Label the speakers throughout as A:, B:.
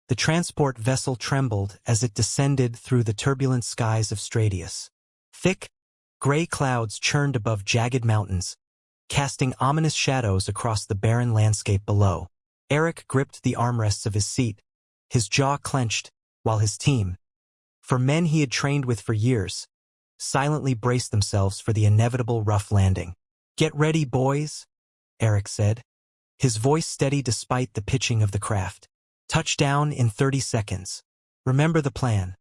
A: The transport vessel trembled as it descended through the turbulent skies of Stradius. Thick, gray clouds churned above jagged mountains, casting ominous shadows across the barren landscape below. Eric gripped the armrests of his seat, his jaw clenched, while his team, for men he had trained with for years, silently braced themselves for the inevitable rough landing. "Get ready, boys," Eric said, his voice steady despite the pitching of the craft. "Touchdown in 30 seconds. Remember the plan.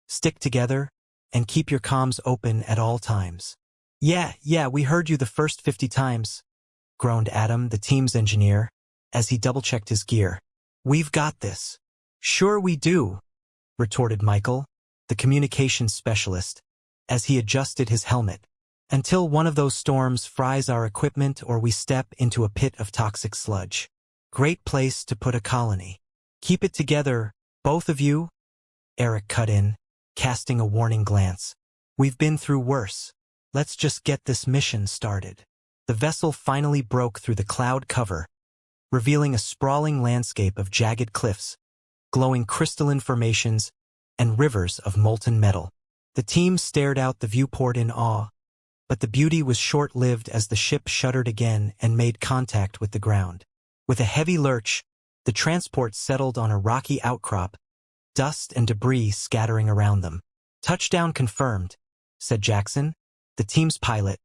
A: Stick together, and keep your comms open at all times." Yeah, we heard you the first 50 times, groaned Adam, the team's engineer, as he double-checked his gear. "We've got this." "Sure we do," retorted Michael, the communications specialist, as he adjusted his helmet. "Until one of those storms fries our equipment or we step into a pit of toxic sludge. Great place to put a colony. Keep it together, both of you," Eric cut in, casting a warning glance. "We've been through worse. Let's just get this mission started." The vessel finally broke through the cloud cover, revealing a sprawling landscape of jagged cliffs, glowing crystalline formations, and rivers of molten metal. The team stared out the viewport in awe, but the beauty was short-lived as the ship shuddered again and made contact with the ground. With a heavy lurch, the transport settled on a rocky outcrop, dust and debris scattering around them. "Touchdown confirmed," said Jackson, the team's pilot,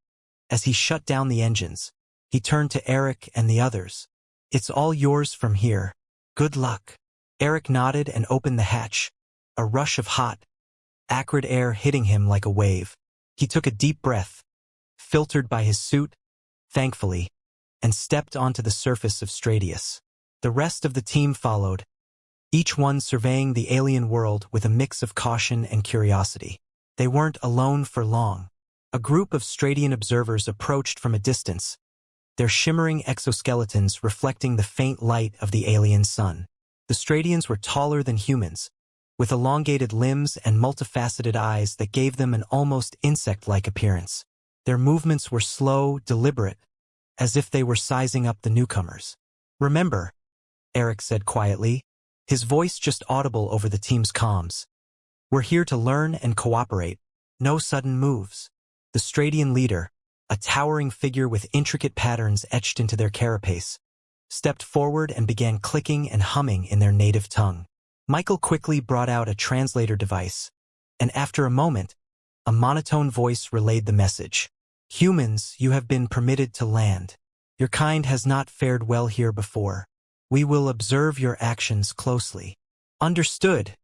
A: as he shut down the engines. He turned to Eric and the others. "It's all yours from here. Good luck." Eric nodded and opened the hatch, a rush of hot, acrid air hitting him like a wave. He took a deep breath, filtered by his suit, thankfully, and stepped onto the surface of Stradius. The rest of the team followed, each one surveying the alien world with a mix of caution and curiosity. They weren't alone for long. A group of Stradian observers approached from a distance, their shimmering exoskeletons reflecting the faint light of the alien sun. The Stradians were taller than humans, with elongated limbs and multifaceted eyes that gave them an almost insect-like appearance. Their movements were slow, deliberate, as if they were sizing up the newcomers. "Remember," Eric said quietly, his voice just audible over the team's comms. "We're here to learn and cooperate. No sudden moves." The Stradian leader, a towering figure with intricate patterns etched into their carapace, stepped forward and began clicking and humming in their native tongue. Michael quickly brought out a translator device, and after a moment, a monotone voice relayed the message. "Humans, you have been permitted to land. Your kind has not fared well here before. We will observe your actions closely." "Understood,"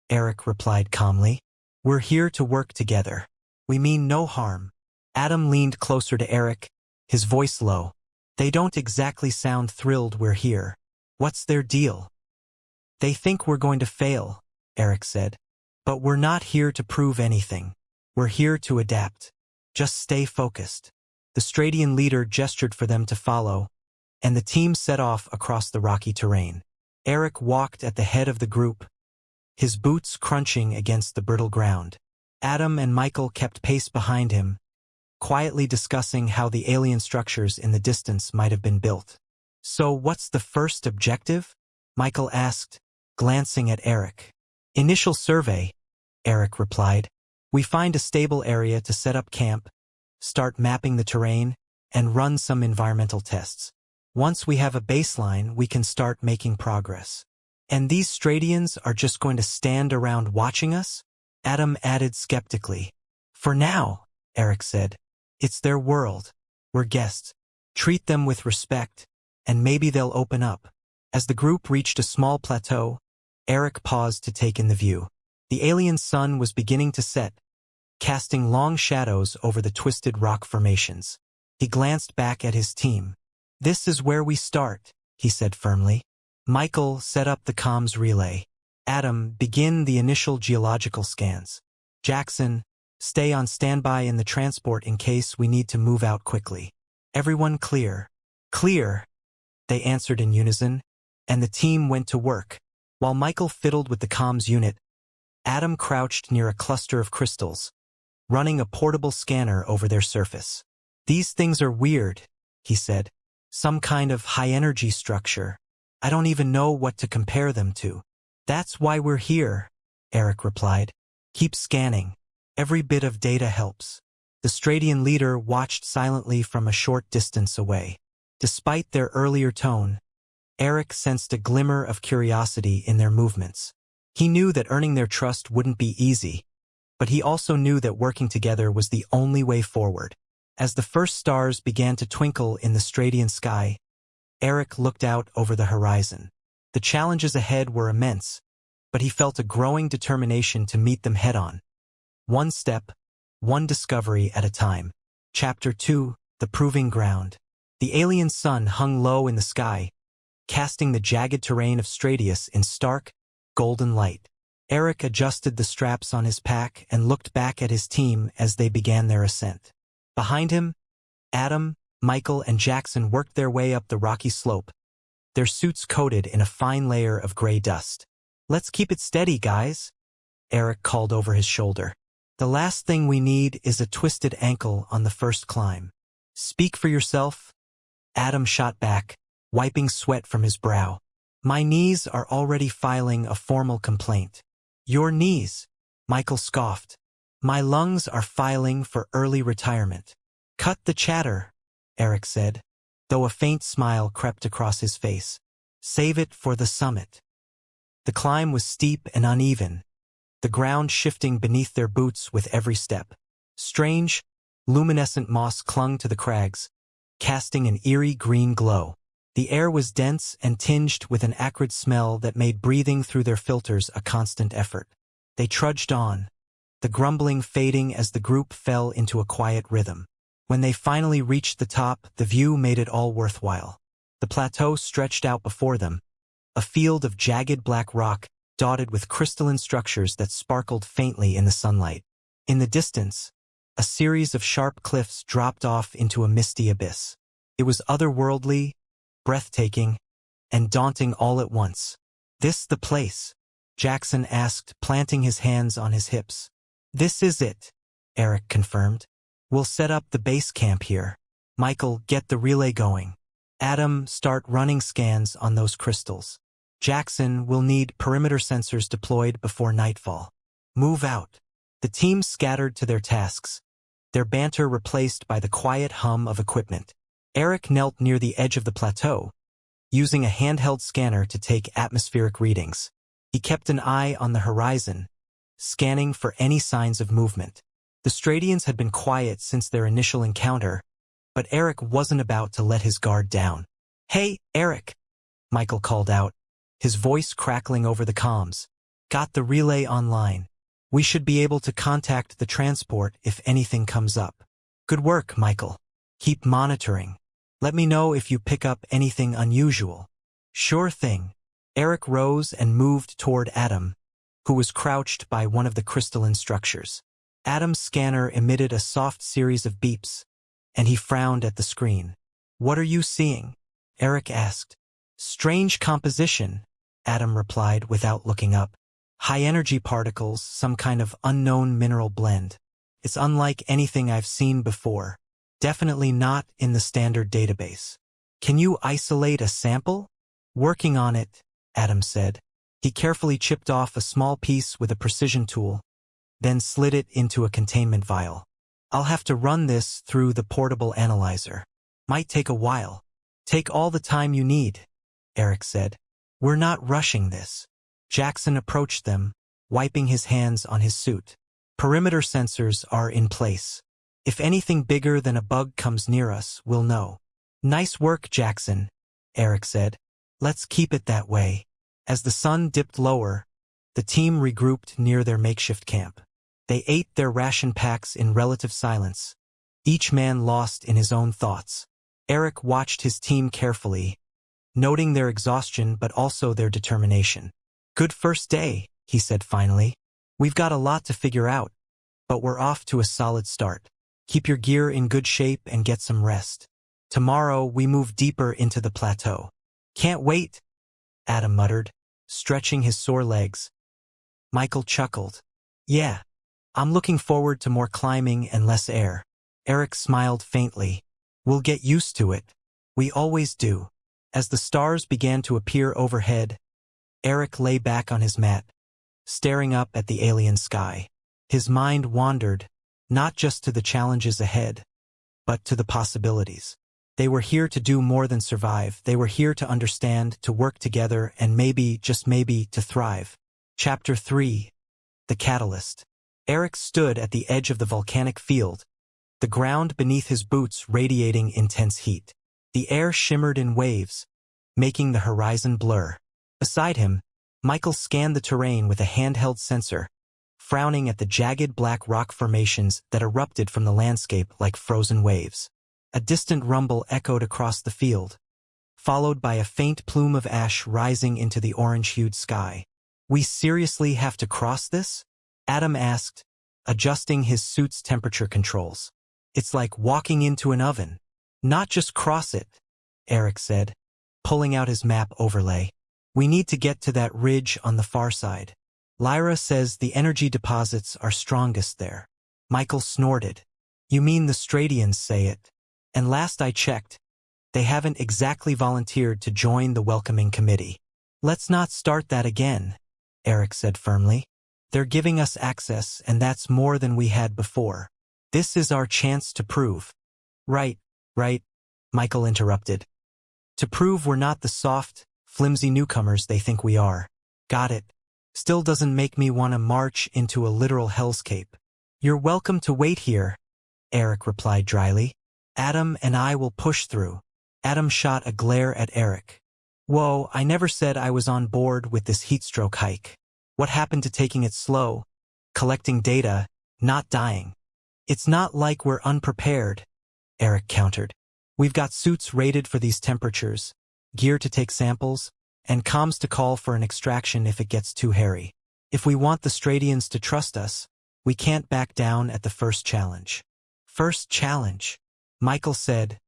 A: Eric replied calmly. "We're here to work together. We mean no harm." Adam leaned closer to Eric, his voice low. "They don't exactly sound thrilled we're here. What's their deal?" "They think we're going to fail," Eric said. "But we're not here to prove anything. We're here to adapt. Just stay focused." The Stradian leader gestured for them to follow, and the team set off across the rocky terrain. Eric walked at the head of the group, his boots crunching against the brittle ground. Adam and Michael kept pace behind him, quietly discussing how the alien structures in the distance might have been built. "So what's the first objective?" Michael asked, glancing at Eric. "Initial survey," Eric replied. "We find a stable area to set up camp, start mapping the terrain, and run some environmental tests. Once we have a baseline, we can start making progress." "And these Stradians are just going to stand around watching us?" Adam added skeptically. "For now," Eric said. "It's their world. We're guests. Treat them with respect, and maybe they'll open up." As the group reached a small plateau, Eric paused to take in the view. The alien sun was beginning to set, casting long shadows over the twisted rock formations. He glanced back at his team. "This is where we start," he said firmly. Michael set up the comms relay. "Adam, begin the initial geological scans. Jackson, stay on standby in the transport in case we need to move out quickly." "Everyone clear?" "Clear," they answered in unison, and the team went to work. While Michael fiddled with the comms unit, Adam crouched near a cluster of crystals, running a portable scanner over their surface. "These things are weird," he said. "Some kind of high-energy structure. I don't even know what to compare them to." That's why we're here, Eric replied. Keep scanning. Every bit of data helps. The Stradian leader watched silently from a short distance away. Despite their earlier tone, Eric sensed a glimmer of curiosity in their movements. He knew that earning their trust wouldn't be easy, but he also knew that working together was the only way forward. As the first stars began to twinkle in the Stradian sky, Eric looked out over the horizon. The challenges ahead were immense, but he felt a growing determination to meet them head-on. One step, one discovery at a time. Chapter 2, The Proving Ground. The alien sun hung low in the sky, casting the jagged terrain of Stradius in stark, golden light. Eric adjusted the straps on his pack and looked back at his team as they began their ascent. Behind him, Adam, Michael, and Jackson worked their way up the rocky slope, their suits coated in a fine layer of gray dust. "Let's keep it steady, guys," Eric called over his shoulder. "The last thing we need is a twisted ankle on the first climb." "Speak for yourself," Adam shot back, wiping sweat from his brow. "My knees are already filing a formal complaint." "Your knees," Michael scoffed. "My lungs are filing for early retirement." "Cut the chatter," Eric said, though a faint smile crept across his face. "Save it for the summit." The climb was steep and uneven, the ground shifting beneath their boots with every step. Strange, luminescent moss clung to the crags, casting an eerie green glow. The air was dense and tinged with an acrid smell that made breathing through their filters a constant effort. They trudged on, the grumbling fading as the group fell into a quiet rhythm. When they finally reached the top, the view made it all worthwhile. The plateau stretched out before them, a field of jagged black rock dotted with crystalline structures that sparkled faintly in the sunlight. In the distance, a series of sharp cliffs dropped off into a misty abyss. It was otherworldly, breathtaking, and daunting all at once. "This the place?" Jackson asked, planting his hands on his hips. "This is it," Eric confirmed. "We'll set up the base camp here. Michael, get the relay going. Adam, start running scans on those crystals. Jackson, will need perimeter sensors deployed before nightfall. Move out." The team scattered to their tasks, their banter replaced by the quiet hum of equipment. Eric knelt near the edge of the plateau, using a handheld scanner to take atmospheric readings. He kept an eye on the horizon, scanning for any signs of movement. The Stradians had been quiet since their initial encounter, but Eric wasn't about to let his guard down. "Hey, Eric," Michael called out, his voice crackling over the comms. "Got the relay online. We should be able to contact the transport if anything comes up." "Good work, Michael. Keep monitoring. Let me know if you pick up anything unusual." "Sure thing." Eric rose and moved toward Adam, who was crouched by one of the crystalline structures. Adam's scanner emitted a soft series of beeps, and he frowned at the screen. "What are you seeing?" Eric asked. "Strange composition," Adam replied without looking up. "High-energy particles, some kind of unknown mineral blend. It's unlike anything I've seen before. Definitely not in the standard database." "Can you isolate a sample?" "Working on it," Adam said. He carefully chipped off a small piece with a precision tool, then slid it into a containment vial. "I'll have to run this through the portable analyzer. Might take a while." "Take all the time you need," Eric said. "We're not rushing this." Jackson approached them, wiping his hands on his suit. "Perimeter sensors are in place. If anything bigger than a bug comes near us, we'll know." "Nice work, Jackson," Eric said. "Let's keep it that way." As the sun dipped lower, the team regrouped near their makeshift camp. They ate their ration packs in relative silence, each man lost in his own thoughts. Eric watched his team carefully, noting their exhaustion but also their determination. "Good first day," he said finally. "We've got a lot to figure out, but we're off to a solid start. Keep your gear in good shape and get some rest. Tomorrow we move deeper into the plateau." "Can't wait," Adam muttered, stretching his sore legs. Michael chuckled. "Yeah, I'm looking forward to more climbing and less air." Eric smiled faintly. "We'll get used to it. We always do." As the stars began to appear overhead, Eric lay back on his mat, staring up at the alien sky. His mind wandered, not just to the challenges ahead, but to the possibilities. They were here to do more than survive. They were here to understand, to work together, and maybe, just maybe, to thrive. Chapter 3. The Catalyst. Eric stood at the edge of the volcanic field, the ground beneath his boots radiating intense heat. The air shimmered in waves, making the horizon blur. Beside him, Michael scanned the terrain with a handheld sensor, frowning at the jagged black rock formations that erupted from the landscape like frozen waves. A distant rumble echoed across the field, followed by a faint plume of ash rising into the orange-hued sky. "We seriously have to cross this?" Adam asked, adjusting his suit's temperature controls. "It's like walking into an oven." "Not just cross it," Eric said, pulling out his map overlay. "We need to get to that ridge on the far side. Lyra says the energy deposits are strongest there." Michael snorted. "You mean the Stradians say it? And last I checked, they haven't exactly volunteered to join the welcoming committee." "Let's not start that again," Eric said firmly. "They're giving us access, and that's more than we had before. This is our chance to prove." Right, Michael interrupted. "To prove we're not the soft, flimsy newcomers they think we are." "Got it. Still doesn't make me want to march into a literal hellscape." "You're welcome to wait here," Eric replied dryly. "Adam and I will push through." Adam shot a glare at Eric. "Whoa, I never said I was on board with this heatstroke hike. What happened to taking it slow? Collecting data, not dying." "It's not like we're unprepared," Eric countered. "We've got suits rated for these temperatures, gear to take samples, and comms to call for an extraction if it gets too hairy. If we want the Stradians to trust us, we can't back down at the first challenge." "First challenge," Michael said,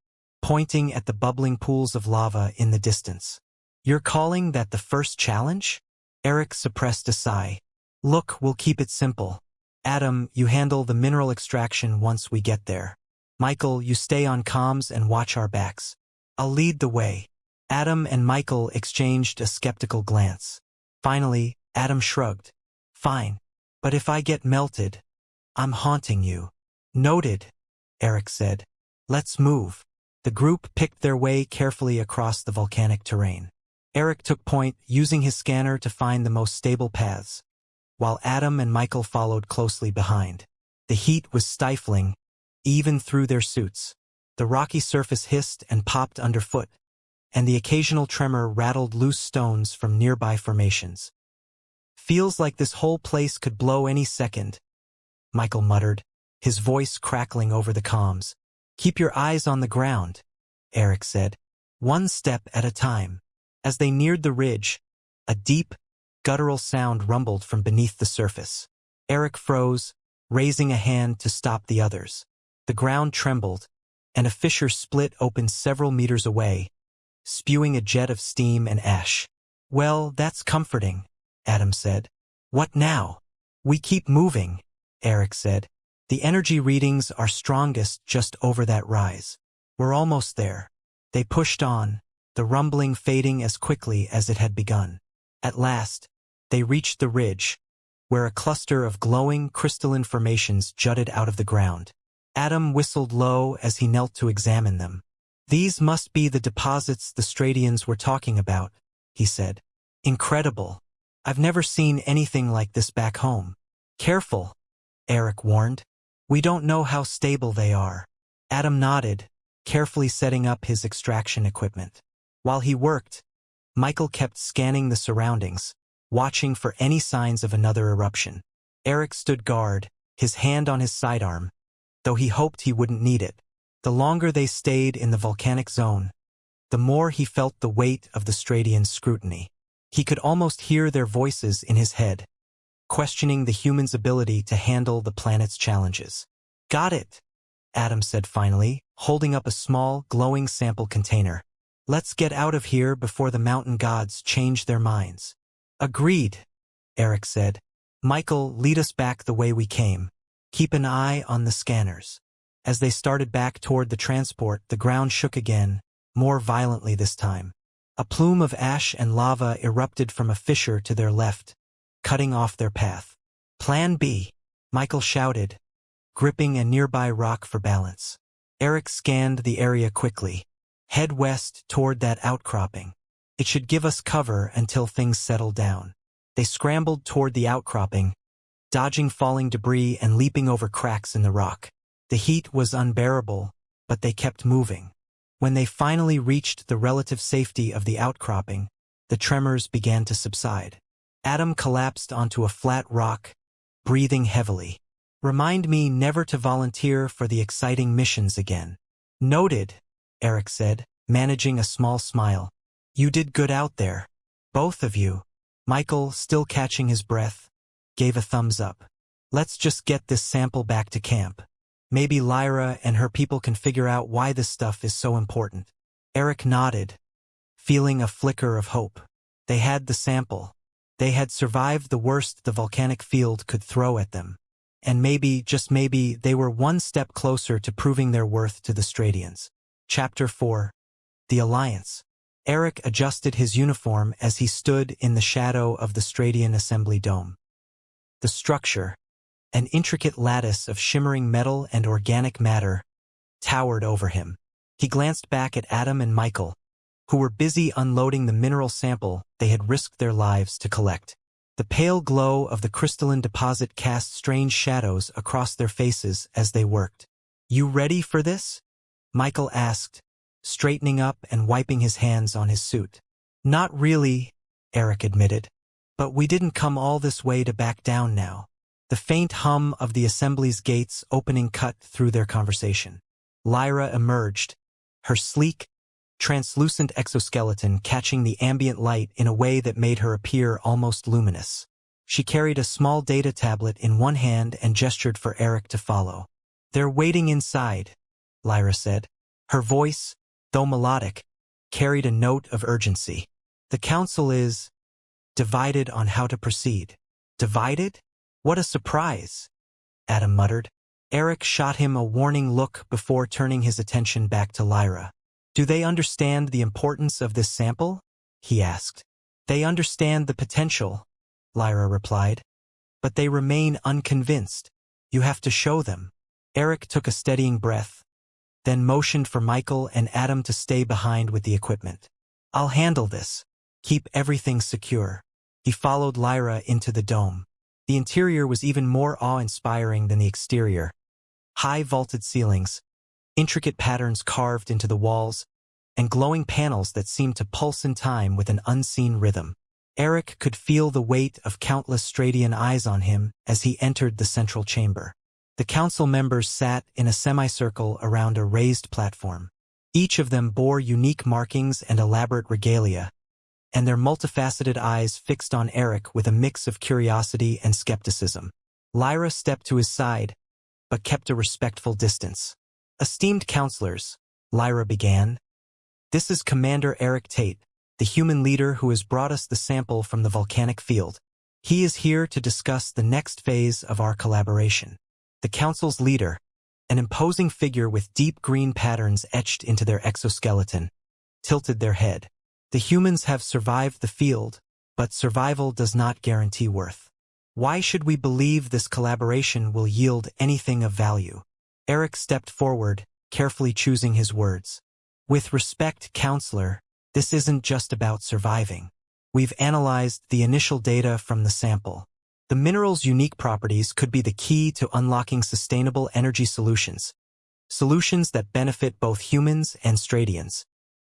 A: pointing at the bubbling pools of lava in the distance. "You're calling that the first challenge?" Eric suppressed a sigh. "Look, we'll keep it simple. Adam, you handle the mineral extraction once we get there. Michael, you stay on comms and watch our backs. I'll lead the way." Adam and Michael exchanged a skeptical glance. Finally, Adam shrugged. "Fine. But if I get melted, I'm haunting you." "Noted," Eric said. "Let's move." The group picked their way carefully across the volcanic terrain. Eric took point, using his scanner to find the most stable paths, while Adam and Michael followed closely behind. The heat was stifling, even through their suits. The rocky surface hissed and popped underfoot, and the occasional tremor rattled loose stones from nearby formations. "Feels like this whole place could blow any second," Michael muttered, his voice crackling over the comms. "Keep your eyes on the ground," Eric said. "One step at a time." As they neared the ridge, a deep, guttural sound rumbled from beneath the surface. Eric froze, raising a hand to stop the others. The ground trembled, and a fissure split open several meters away, spewing a jet of steam and ash. "Well, that's comforting," Adam said. "What now?" "We keep moving," Eric said. "The energy readings are strongest just over that rise. We're almost there." They pushed on, the rumbling fading as quickly as it had begun. At last, they reached the ridge, where a cluster of glowing crystalline formations jutted out of the ground. Adam whistled low as he knelt to examine them. "These must be the deposits the Stradians were talking about," he said. "Incredible. I've never seen anything like this back home." "Careful," Eric warned. "We don't know how stable they are." Adam nodded, carefully setting up his extraction equipment. While he worked, Michael kept scanning the surroundings, watching for any signs of another eruption. Eric stood guard, his hand on his sidearm, though he hoped he wouldn't need it. The longer they stayed in the volcanic zone, the more he felt the weight of the Stradians' scrutiny. He could almost hear their voices in his head, questioning the humans' ability to handle the planet's challenges. "Got it," Adam said finally, holding up a small, glowing sample container. "Let's get out of here before the mountain gods change their minds." "Agreed," Eric said. "Michael, lead us back the way we came. Keep an eye on the scanners." As they started back toward the transport, the ground shook again, more violently this time. A plume of ash and lava erupted from a fissure to their left, cutting off their path. Plan B, Michael shouted, gripping a nearby rock for balance. Eric scanned the area quickly. Head west toward that outcropping. It should give us cover until things settle down. They scrambled toward the outcropping, dodging falling debris and leaping over cracks in the rock. The heat was unbearable, but they kept moving. When they finally reached the relative safety of the outcropping, the tremors began to subside. Adam collapsed onto a flat rock, breathing heavily. Remind me never to volunteer for the exciting missions again. Noted, Eric said, managing a small smile. You did good out there. Both of you. Michael, still catching his breath, gave a thumbs up. Let's just get this sample back to camp. Maybe Lyra and her people can figure out why this stuff is so important. Eric nodded, feeling a flicker of hope. They had the sample. They had survived the worst the volcanic field could throw at them. And maybe, just maybe, they were one step closer to proving their worth to the Stradians. Chapter 4. The Alliance. Eric adjusted his uniform as he stood in the shadow of the Stradian Assembly Dome. The structure, an intricate lattice of shimmering metal and organic matter, towered over him. He glanced back at Adam and Michael, who were busy unloading the mineral sample they had risked their lives to collect. The pale glow of the crystalline deposit cast strange shadows across their faces as they worked. You ready for this? Michael asked, straightening up and wiping his hands on his suit. Not really, Eric admitted. But we didn't come all this way to back down now. The faint hum of the assembly's gates opening cut through their conversation. Lyra emerged, her sleek, translucent exoskeleton catching the ambient light in a way that made her appear almost luminous. She carried a small data tablet in one hand and gestured for Eric to follow. They're waiting inside, Lyra said. Her voice, though melodic, carried a note of urgency. The council is divided on how to proceed. Divided? What a surprise, Adam muttered. Eric shot him a warning look before turning his attention back to Lyra. Do they understand the importance of this sample? He asked. They understand the potential, Lyra replied. But they remain unconvinced. You have to show them. Eric took a steadying breath, then motioned for Michael and Adam to stay behind with the equipment. I'll handle this. Keep everything secure. He followed Lyra into the dome. The interior was even more awe-inspiring than the exterior. High vaulted ceilings, intricate patterns carved into the walls, and glowing panels that seemed to pulse in time with an unseen rhythm. Eric could feel the weight of countless Stradian eyes on him as he entered the central chamber. The council members sat in a semicircle around a raised platform. Each of them bore unique markings and elaborate regalia, and their multifaceted eyes fixed on Eric with a mix of curiosity and skepticism. Lyra stepped to his side, but kept a respectful distance. Esteemed counselors, Lyra began, this is Commander Eric Tate, the human leader who has brought us the sample from the volcanic field. He is here to discuss the next phase of our collaboration. The council's leader, an imposing figure with deep green patterns etched into their exoskeleton, tilted their head. The humans have survived the field, but survival does not guarantee worth. Why should we believe this collaboration will yield anything of value? Eric stepped forward, carefully choosing his words. With respect, counselor, this isn't just about surviving. We've analyzed the initial data from the sample. The mineral's unique properties could be the key to unlocking sustainable energy solutions. Solutions that benefit both humans and Stradians.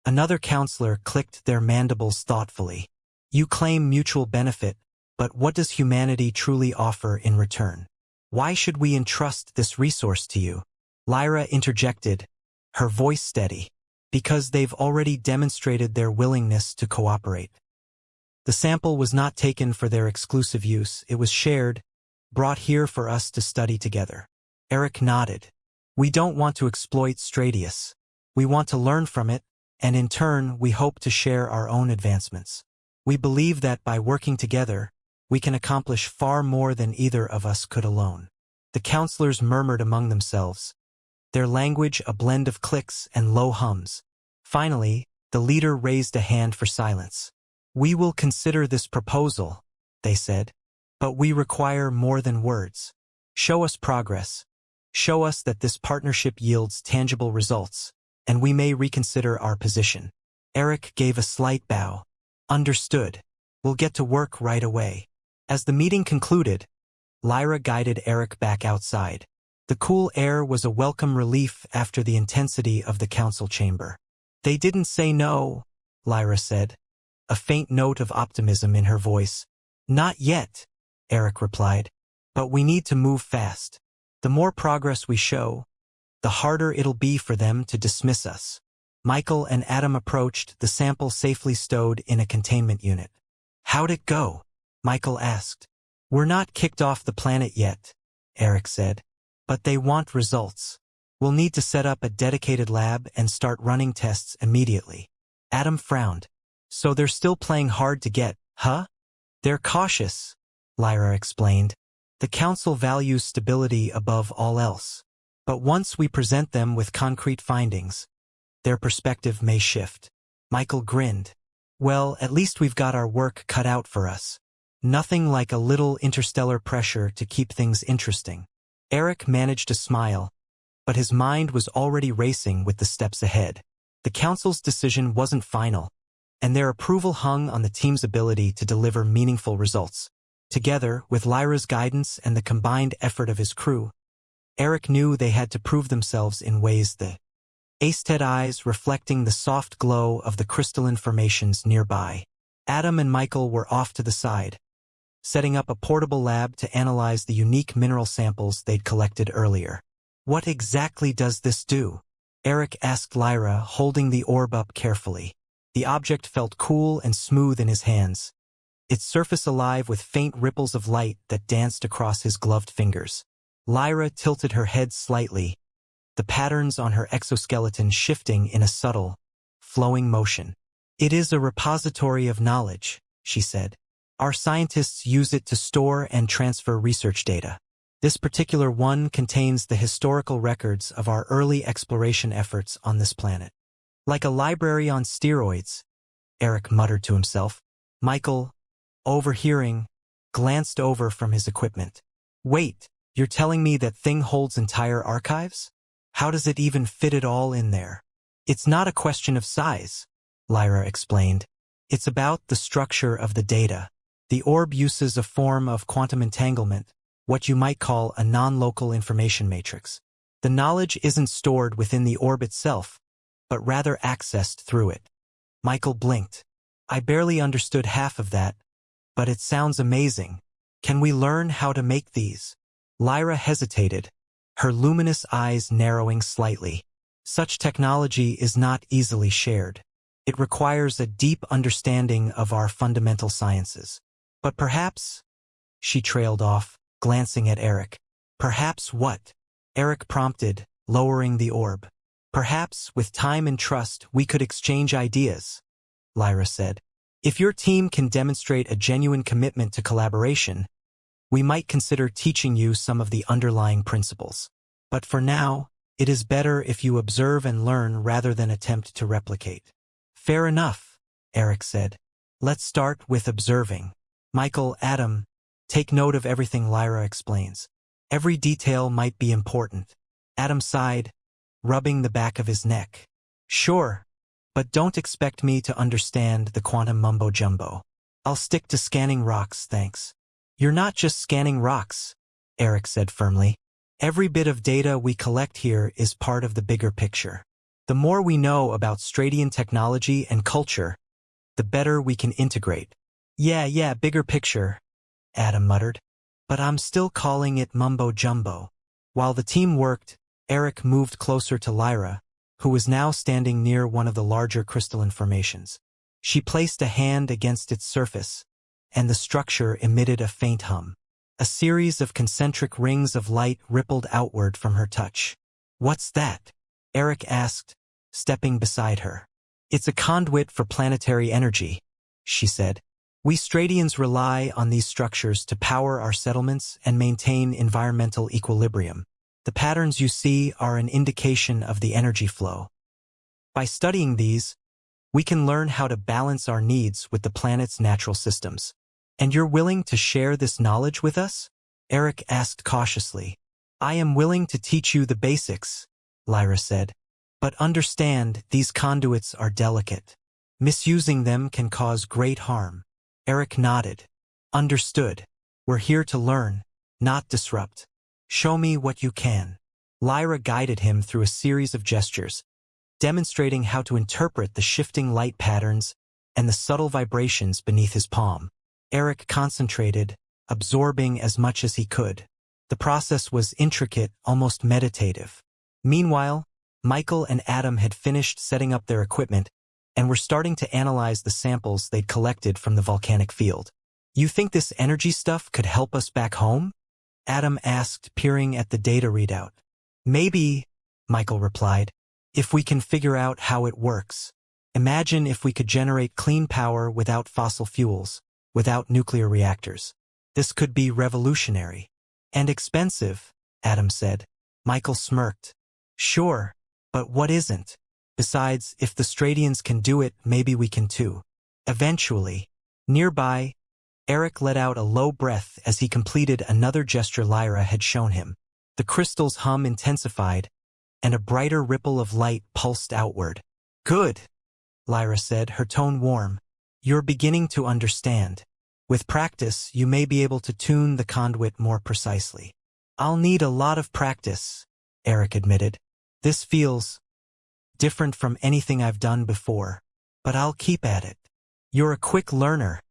A: Another counselor clicked their mandibles thoughtfully. You claim mutual benefit, but what does humanity truly offer in return? Why should we entrust this resource to you? Lyra interjected, her voice steady. Because they've already demonstrated their willingness to cooperate. The sample was not taken for their exclusive use, it was shared, brought here for us to study together. Eric nodded. We don't want to exploit Stradius. We want to learn from it, and in turn we hope to share our own advancements. We believe that by working together, we can accomplish far more than either of us could alone. The counselors murmured among themselves, their language a blend of clicks and low hums. Finally, The leader raised a hand for silence. "We will consider this proposal," they said. "But we require more than words. Show us progress. Show us that this partnership yields tangible results, and we may reconsider our position." Eric gave a slight bow. "Understood. We'll get to work right away." As the meeting concluded, Lyra guided Eric back outside. The cool air was a welcome relief after the intensity of the council chamber. "They didn't say no," Lyra said, a faint note of optimism in her voice. "Not yet," Eric replied. "But we need to move fast. The more progress we show, the harder it'll be for them to dismiss us." Michael and Adam approached, the sample safely stowed in a containment unit. "How'd it go?" Michael asked. "We're not kicked off the planet yet," Eric said. "But they want results. We'll need to set up a dedicated lab and start running tests immediately." Adam frowned. "So they're still playing hard to get, huh?" "They're cautious," Lyra explained. "The council values stability above all else. But once we present them with concrete findings, their perspective may shift." Michael grinned. "Well, at least we've got our work cut out for us. Nothing like a little interstellar pressure to keep things interesting." Eric managed to smile, but his mind was already racing with the steps ahead. The council's decision wasn't final, and their approval hung on the team's ability to deliver meaningful results. Together, with Lyra's guidance and the combined effort of his crew, Eric knew they had to prove themselves in ways that aced eyes reflecting the soft glow of the crystalline formations nearby. Adam and Michael were off to the side, setting up a portable lab to analyze the unique mineral samples they'd collected earlier. "What exactly does this do?" Eric asked Lyra, holding the orb up carefully. The object felt cool and smooth in his hands, its surface alive with faint ripples of light that danced across his gloved fingers. Lyra tilted her head slightly, the patterns on her exoskeleton shifting in a subtle, flowing motion. "It is a repository of knowledge," she said. "Our scientists use it to store and transfer research data. This particular one contains the historical records of our early exploration efforts on this planet." "Like a library on steroids," Eric muttered to himself. Michael, overhearing, glanced over from his equipment. "Wait, you're telling me that thing holds entire archives? How does it even fit it all in there?" "It's not a question of size," Lyra explained. "It's about the structure of the data. The orb uses a form of quantum entanglement, what you might call a non-local information matrix. The knowledge isn't stored within the orb itself, but rather accessed through it." Michael blinked. "I barely understood half of that, but it sounds amazing. Can we learn how to make these?" Lyra hesitated, her luminous eyes narrowing slightly. "Such technology is not easily shared. It requires a deep understanding of our fundamental sciences. But perhaps," she trailed off, glancing at Eric. "Perhaps what?" Eric prompted, lowering the orb. "Perhaps, with time and trust, we could exchange ideas," Lyra said. "If your team can demonstrate a genuine commitment to collaboration, we might consider teaching you some of the underlying principles. But for now, it is better if you observe and learn rather than attempt to replicate." "Fair enough," Eric said. "Let's start with observing." Michael, Adam, take note of everything Lyra explains. Every detail might be important. Adam sighed, rubbing the back of his neck. "Sure, but don't expect me to understand the quantum mumbo-jumbo. I'll stick to scanning rocks, thanks." "You're not just scanning rocks," Eric said firmly. "Every bit of data we collect here is part of the bigger picture. The more we know about Stradian technology and culture, the better we can integrate." Yeah, bigger picture," Adam muttered. "But I'm still calling it mumbo-jumbo." While the team worked, Eric moved closer to Lyra, who was now standing near one of the larger crystalline formations. She placed a hand against its surface, and the structure emitted a faint hum. A series of concentric rings of light rippled outward from her touch. "What's that?" Eric asked, stepping beside her. "It's a conduit for planetary energy," she said. "We Stradians rely on these structures to power our settlements and maintain environmental equilibrium. The patterns you see are an indication of the energy flow. By studying these, We can learn how to balance our needs with the planet's natural systems. And you're willing to share this knowledge with us? Eric asked cautiously. I am willing to teach you the basics, Lyra said. But understand, these conduits are delicate. Misusing them can cause great harm. Eric nodded. Understood. We're here to learn, not disrupt. Show me what you can. Lyra guided him through a series of gestures, demonstrating how to interpret the shifting light patterns and the subtle vibrations beneath his palm. Eric concentrated, absorbing as much as he could. The process was intricate, almost meditative. Meanwhile, Michael and Adam had finished setting up their equipment and were starting to analyze the samples they'd collected from the volcanic field. You think this energy stuff could help us back home? Adam asked, peering at the data readout. Maybe, Michael replied, if we can figure out how it works. Imagine if we could generate clean power without fossil fuels, without nuclear reactors. This could be revolutionary. And expensive, Adam said. Michael smirked. Sure, but what isn't? Besides, if the Stradians can do it, maybe we can too. Eventually. Nearby, Eric let out a low breath as he completed another gesture Lyra had shown him. The crystal's hum intensified, and a brighter ripple of light pulsed outward. Good, Lyra said, her tone warm. You're beginning to understand. With practice, you may be able to tune the conduit more precisely. I'll need a lot of practice, Eric admitted. This feels different from anything I've done before, but I'll keep at it. You're a quick learner,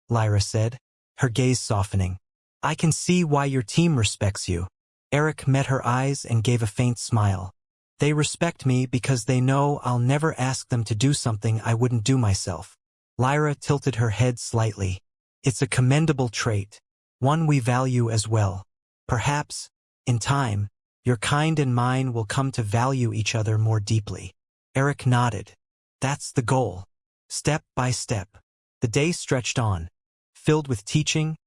A: Lyra said, her gaze softening. I can see why your team respects you. Eric met her eyes and gave a faint smile. They respect me because they know I'll never ask them to do something I wouldn't do myself. Lyra tilted her head slightly. It's a commendable trait, one we value as well. Perhaps, in time, your kind and mine will come to value each other more deeply. Eric nodded. That's the goal. Step by step. The day stretched on, filled with teaching,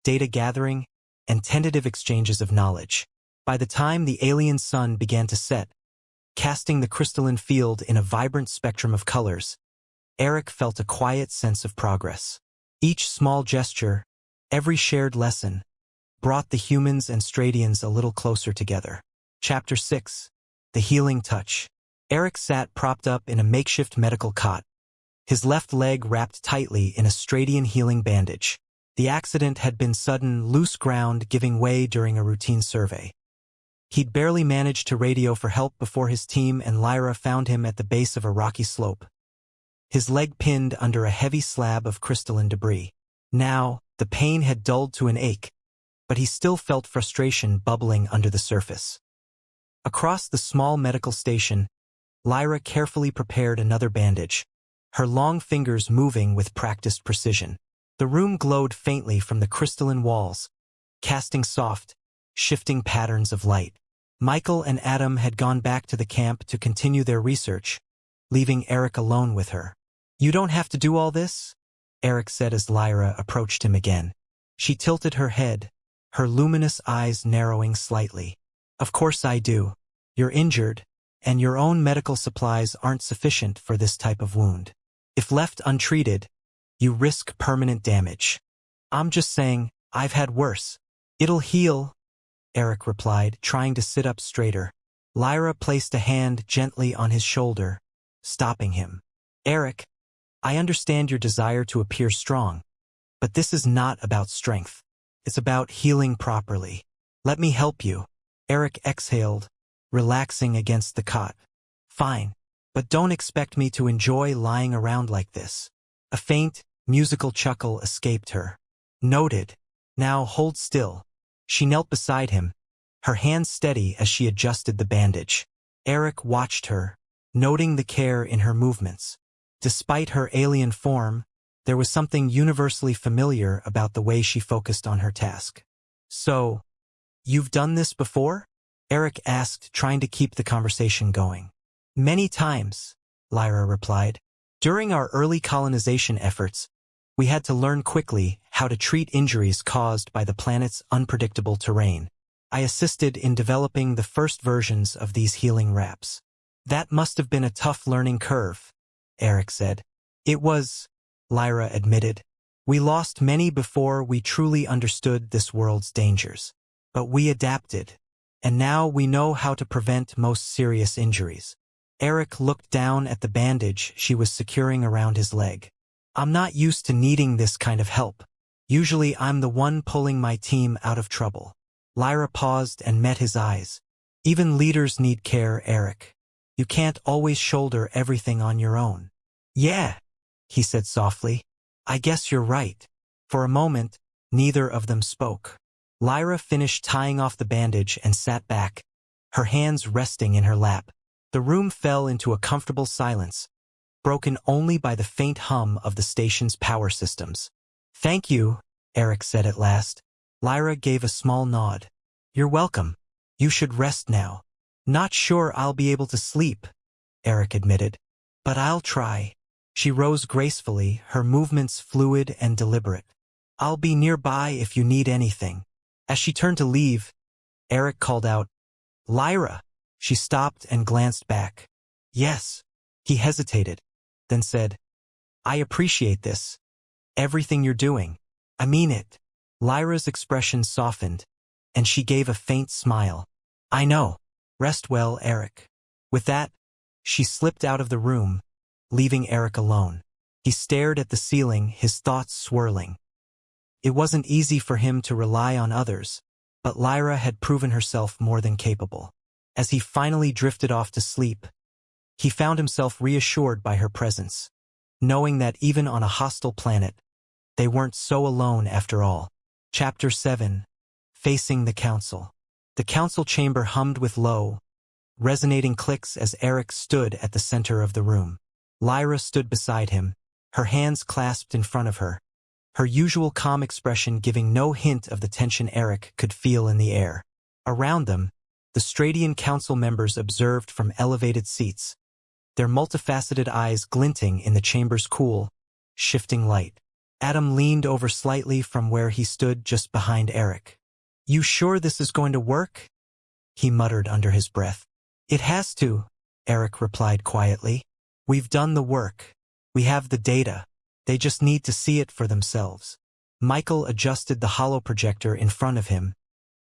A: data gathering, and tentative exchanges of knowledge. By the time the alien sun began to set, casting the crystalline field in a vibrant spectrum of colors, Eric felt a quiet sense of progress. Each small gesture, every shared lesson, brought the humans and Stradians a little closer together. Chapter 6. The Healing Touch. Eric sat propped up in a makeshift medical cot, his left leg wrapped tightly in a Stradian healing bandage. The accident had been sudden, loose ground giving way during a routine survey. He'd barely managed to radio for help before his team and Lyra found him at the base of a rocky slope, his leg pinned under a heavy slab of crystalline debris. Now, the pain had dulled to an ache, but he still felt frustration bubbling under the surface. Across the small medical station, Lyra carefully prepared another bandage, her long fingers moving with practiced precision. The room glowed faintly from the crystalline walls, casting soft, shifting patterns of light. Michael and Adam had gone back to the camp to continue their research, leaving Eric alone with her. You don't have to do all this, Eric said as Lyra approached him again. She tilted her head, her luminous eyes narrowing slightly. Of course I do. You're injured, and your own medical supplies aren't sufficient for this type of wound. If left untreated, you risk permanent damage. I'm just saying, I've had worse. It'll heal, Eric replied, trying to sit up straighter. Lyra placed a hand gently on his shoulder, stopping him. Eric, I understand your desire to appear strong, but this is not about strength. It's about healing properly. Let me help you. Eric exhaled, relaxing against the cot. Fine, but don't expect me to enjoy lying around like this. A faint, musical chuckle escaped her. Noted. Now hold still. She knelt beside him, her hands steady as she adjusted the bandage. Eric watched her, noting the care in her movements. Despite her alien form, there was something universally familiar about the way she focused on her task. So, you've done this before? Eric asked, trying to keep the conversation going. Many times, Lyra replied. During our early colonization efforts, we had to learn quickly how to treat injuries caused by the planet's unpredictable terrain. I assisted in developing the first versions of these healing wraps. That must have been a tough learning curve, Eric said. It was, Lyra admitted. We lost many before we truly understood this world's dangers. But we adapted. And now we know how to prevent most serious injuries. Eric looked down at the bandage she was securing around his leg. I'm not used to needing this kind of help. Usually I'm the one pulling my team out of trouble. Lyra paused and met his eyes. Even leaders need care, Eric. You can't always shoulder everything on your own. Yeah, he said softly. I guess you're right. For a moment, neither of them spoke. Lyra finished tying off the bandage and sat back, her hands resting in her lap. The room fell into a comfortable silence, broken only by the faint hum of the station's power systems. Thank you, Eric said at last. Lyra gave a small nod. You're welcome. You should rest now. Not sure I'll be able to sleep, Eric admitted. But I'll try. She rose gracefully, her movements fluid and deliberate. I'll be nearby if you need anything. As she turned to leave, Eric called out, Lyra! She stopped and glanced back. Yes. He hesitated, then said, I appreciate this. Everything you're doing. I mean it. Lyra's expression softened, and she gave a faint smile. I know. Rest well, Eric. With that, she slipped out of the room, leaving Eric alone. He stared at the ceiling, his thoughts swirling. It wasn't easy for him to rely on others, but Lyra had proven herself more than capable. As he finally drifted off to sleep, he found himself reassured by her presence, knowing that even on a hostile planet, they weren't so alone after all. Chapter 7. Facing the Council. The council chamber hummed with low, resonating clicks as Eric stood at the center of the room. Lyra stood beside him, her hands clasped in front of her, her usual calm expression giving no hint of the tension Eric could feel in the air. Around them, the Stradian council members observed from elevated seats, their multifaceted eyes glinting in the chamber's cool, shifting light. Adam leaned over slightly from where he stood just behind Eric. You sure this is going to work? He muttered under his breath. It has to, Eric replied quietly. We've done the work. We have the data. They just need to see it for themselves. Michael adjusted the holoprojector in front of him,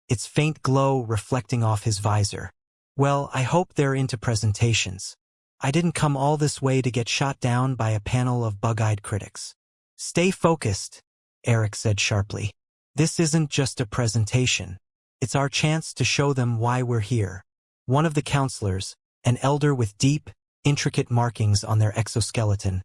A: its faint glow reflecting off his visor. Well, I hope they're into presentations. I didn't come all this way to get shot down by a panel of bug-eyed critics. Stay focused, Eric said sharply. This isn't just a presentation. It's our chance to show them why we're here. One of the counselors, an elder with deep, intricate markings on their exoskeleton,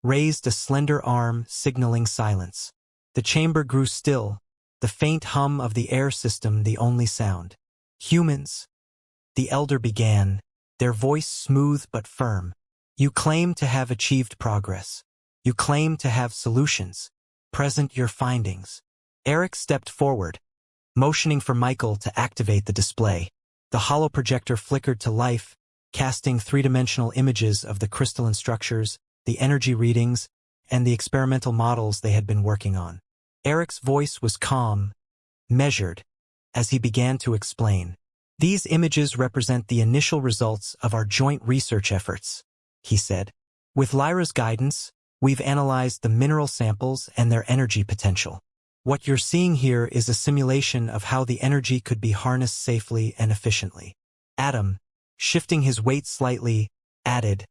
A: raised a slender arm signaling silence. The chamber grew still, the faint hum of the air system the only sound. Humans, the elder began, their voice smooth but firm. You claim to have achieved progress. You claim to have solutions. Present your findings. Eric stepped forward, motioning for Michael to activate the display. The holoprojector flickered to life, casting three-dimensional images of the crystalline structures, the energy readings, and the experimental models they had been working on. Eric's voice was calm, measured, as he began to explain. These images represent the initial results of our joint research efforts, he said. With Lyra's guidance, we've analyzed the mineral samples and their energy potential. What you're seeing here is a simulation of how the energy could be harnessed safely and efficiently. Adam, shifting his weight slightly, added,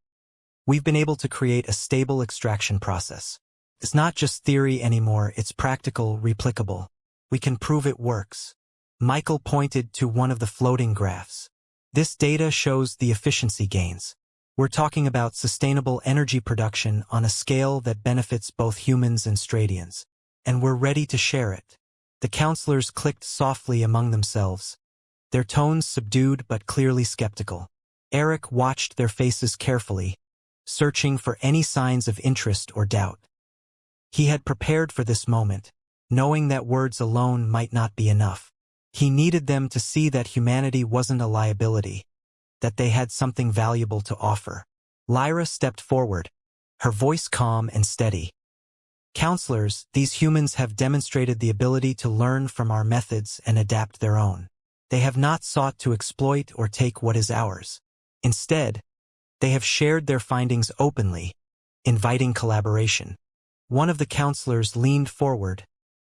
A: We've been able to create a stable extraction process. It's not just theory anymore, it's practical, replicable. We can prove it works. Michael pointed to one of the floating graphs. This data shows the efficiency gains. We're talking about sustainable energy production on a scale that benefits both humans and Stradians. And we're ready to share it. The counselors clicked softly among themselves, their tones subdued but clearly skeptical. Eric watched their faces carefully, searching for any signs of interest or doubt. He had prepared for this moment, knowing that words alone might not be enough. He needed them to see that humanity wasn't a liability, that they had something valuable to offer. Lyra stepped forward, her voice calm and steady. Counselors, these humans have demonstrated the ability to learn from our methods and adapt their own. They have not sought to exploit or take what is ours. Instead, they have shared their findings openly, inviting collaboration. One of the counselors leaned forward,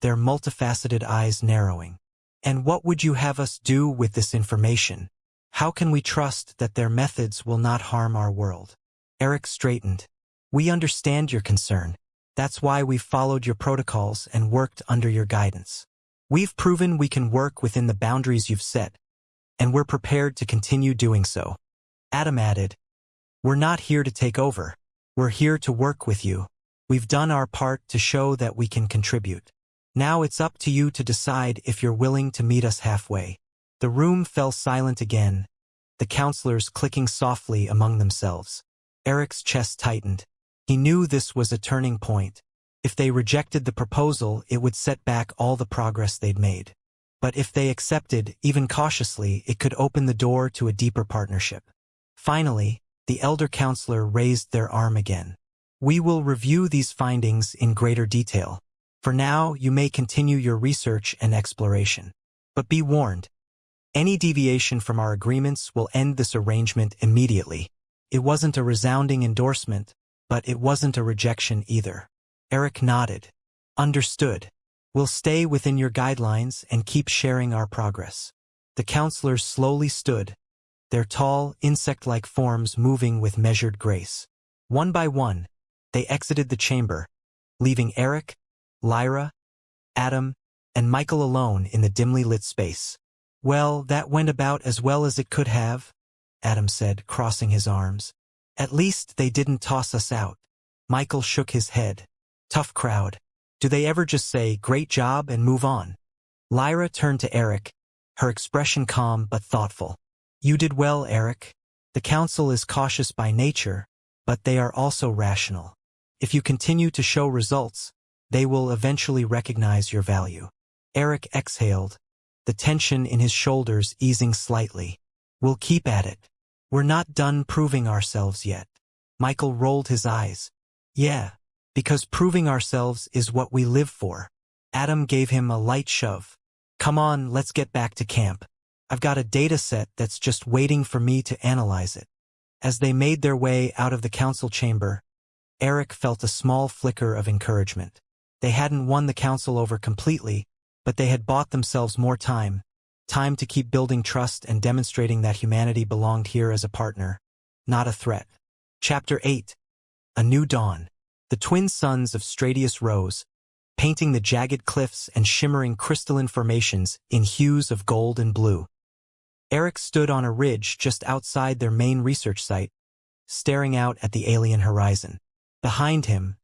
A: their multifaceted eyes narrowing. And what would you have us do with this information? How can we trust that their methods will not harm our world? Eric straightened. We understand your concern. That's why we've followed your protocols and worked under your guidance. We've proven we can work within the boundaries you've set, and we're prepared to continue doing so. Adam added, we're not here to take over. We're here to work with you. We've done our part to show that we can contribute. Now it's up to you to decide if you're willing to meet us halfway. The room fell silent again, the counselors clicking softly among themselves. Eric's chest tightened. He knew this was a turning point. If they rejected the proposal, it would set back all the progress they'd made. But if they accepted, even cautiously, it could open the door to a deeper partnership. Finally, the elder counselor raised their arm again. We will review these findings in greater detail. For now, you may continue your research and exploration. But be warned, any deviation from our agreements will end this arrangement immediately. It wasn't a resounding endorsement, but it wasn't a rejection either. Eric nodded. Understood. We'll stay within your guidelines and keep sharing our progress. The counselors slowly stood, their tall, insect-like forms moving with measured grace. One by one, they exited the chamber, leaving Eric, Lyra, Adam, and Michael alone in the dimly lit space. Well, that went about as well as it could have, Adam said, crossing his arms. At least they didn't toss us out. Michael shook his head. Tough crowd. Do they ever just say, great job, and move on? Lyra turned to Eric, her expression calm but thoughtful. You did well, Eric. The council is cautious by nature, but they are also rational. If you continue to show results, they will eventually recognize your value. Eric exhaled, the tension in his shoulders easing slightly. We'll keep at it. We're not done proving ourselves yet. Michael rolled his eyes. Yeah, because proving ourselves is what we live for. Adam gave him a light shove. Come on, let's get back to camp. I've got a data set that's just waiting for me to analyze it. As they made their way out of the council chamber, Eric felt a small flicker of encouragement. They hadn't won the council over completely, but they had bought themselves more time to keep building trust and demonstrating that humanity belonged here as a partner, not a threat. Chapter 8. A New Dawn. The twin suns of Stratius rose, painting the jagged cliffs and shimmering crystalline formations in hues of gold and blue. Eric stood on a ridge just outside their main research site, staring out at the alien horizon. Behind him,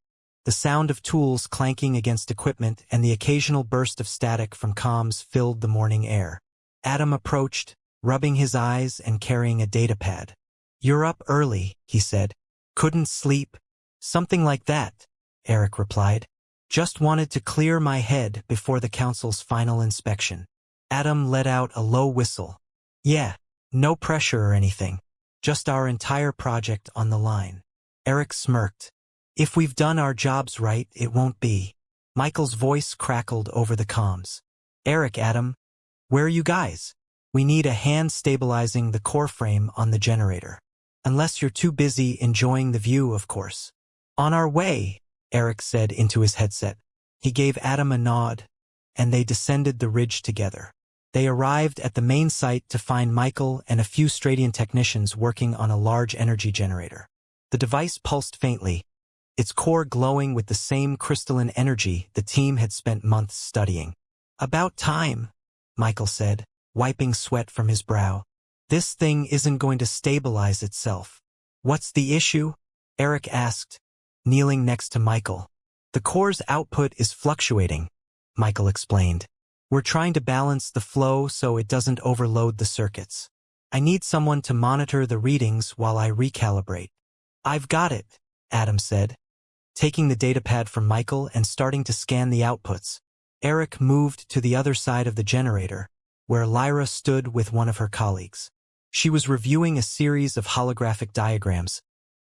A: the sound of tools clanking against equipment and the occasional burst of static from comms filled the morning air. Adam approached, rubbing his eyes and carrying a datapad. You're up early, he said. Couldn't sleep? Something like that, Eric replied. Just wanted to clear my head before the council's final inspection. Adam let out a low whistle. Yeah, no pressure or anything. Just our entire project on the line. Eric smirked. If we've done our jobs right, it won't be. Michael's voice crackled over the comms. Eric, Adam, where are you guys? We need a hand stabilizing the core frame on the generator. Unless you're too busy enjoying the view, of course. On our way, Eric said into his headset. He gave Adam a nod, and they descended the ridge together. They arrived at the main site to find Michael and a few Stratian technicians working on a large energy generator. The device pulsed faintly, its core glowing with the same crystalline energy the team had spent months studying. About time, Michael said, wiping sweat from his brow. This thing isn't going to stabilize itself. What's the issue? Eric asked, kneeling next to Michael. The core's output is fluctuating, Michael explained. We're trying to balance the flow so it doesn't overload the circuits. I need someone to monitor the readings while I recalibrate. I've got it, Adam said, taking the datapad from Michael and starting to scan the outputs. Eric moved to the other side of the generator, where Lyra stood with one of her colleagues. She was reviewing a series of holographic diagrams,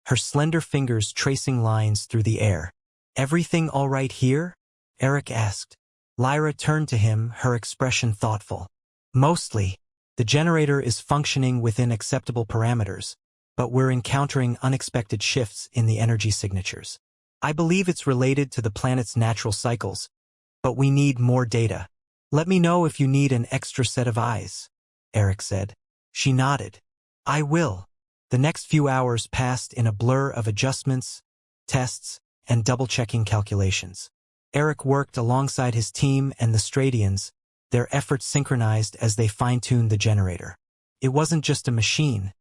A: her slender fingers tracing lines through the air. Everything all right here? Eric asked. Lyra turned to him, her expression thoughtful. Mostly. The generator is functioning within acceptable parameters, but we're encountering unexpected shifts in the energy signatures. I believe it's related to the planet's natural cycles, but we need more data. Let me know if you need an extra set of eyes, Eric said. She nodded. I will. The next few hours passed in a blur of adjustments, tests, and double-checking calculations. Eric worked alongside his team and the Stradians, their efforts synchronized as they fine-tuned the generator. It wasn't just a machine.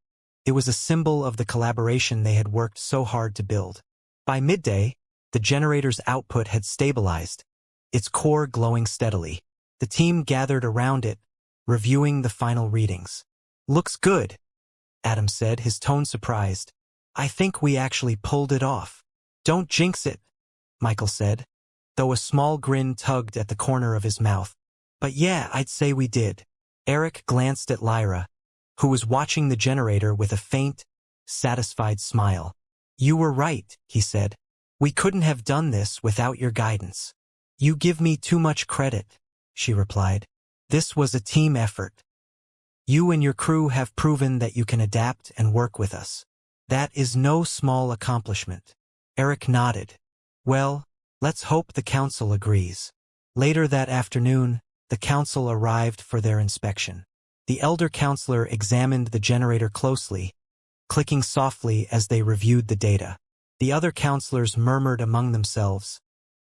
A: It was a symbol of the collaboration they had worked so hard to build. By midday, the generator's output had stabilized, its core glowing steadily. The team gathered around it, reviewing the final readings. Looks good, Adam said, his tone surprised. I think we actually pulled it off. Don't jinx it, Michael said, though a small grin tugged at the corner of his mouth. But yeah, I'd say we did. Eric glanced at Lyra, who was watching the generator with a faint, satisfied smile. You were right, he said. We couldn't have done this without your guidance. You give me too much credit, she replied. This was a team effort. You and your crew have proven that you can adapt and work with us. That is no small accomplishment. Eric nodded. Well, let's hope the council agrees. Later that afternoon, the council arrived for their inspection. The elder counselor examined the generator closely, clicking softly as they reviewed the data. The other counselors murmured among themselves,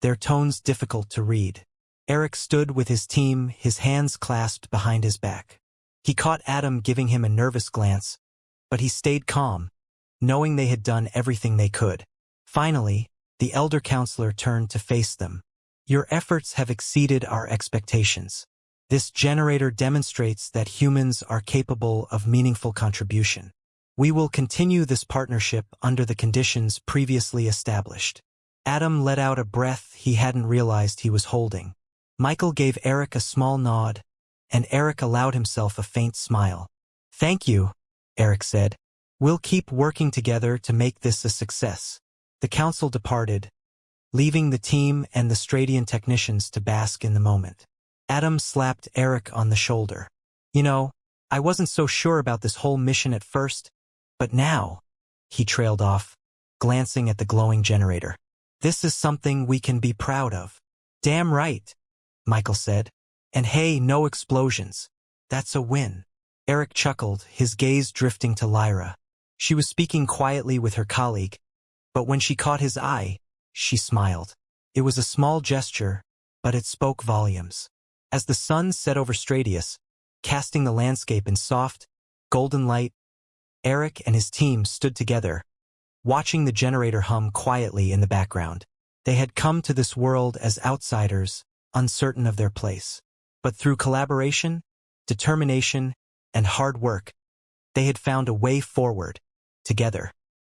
A: their tones difficult to read. Eric stood with his team, his hands clasped behind his back. He caught Adam giving him a nervous glance, but he stayed calm, knowing they had done everything they could. Finally, the elder counselor turned to face them. Your efforts have exceeded our expectations. This generator demonstrates that humans are capable of meaningful contribution. We will continue this partnership under the conditions previously established. Adam let out a breath he hadn't realized he was holding. Michael gave Eric a small nod, and Eric allowed himself a faint smile. Thank you, Eric said. We'll keep working together to make this a success. The council departed, leaving the team and the Stradian technicians to bask in the moment. Adam slapped Eric on the shoulder. You know, I wasn't so sure about this whole mission at first, but now, he trailed off, glancing at the glowing generator. This is something we can be proud of. Damn right, Michael said. And hey, no explosions. That's a win. Eric chuckled, his gaze drifting to Lyra. She was speaking quietly with her colleague, but when she caught his eye, she smiled. It was a small gesture, but it spoke volumes. As the sun set over Stradius, casting the landscape in soft, golden light, Eric and his team stood together, watching the generator hum quietly in the background. They had come to this world as outsiders, uncertain of their place. But through collaboration, determination, and hard work, they had found a way forward, together.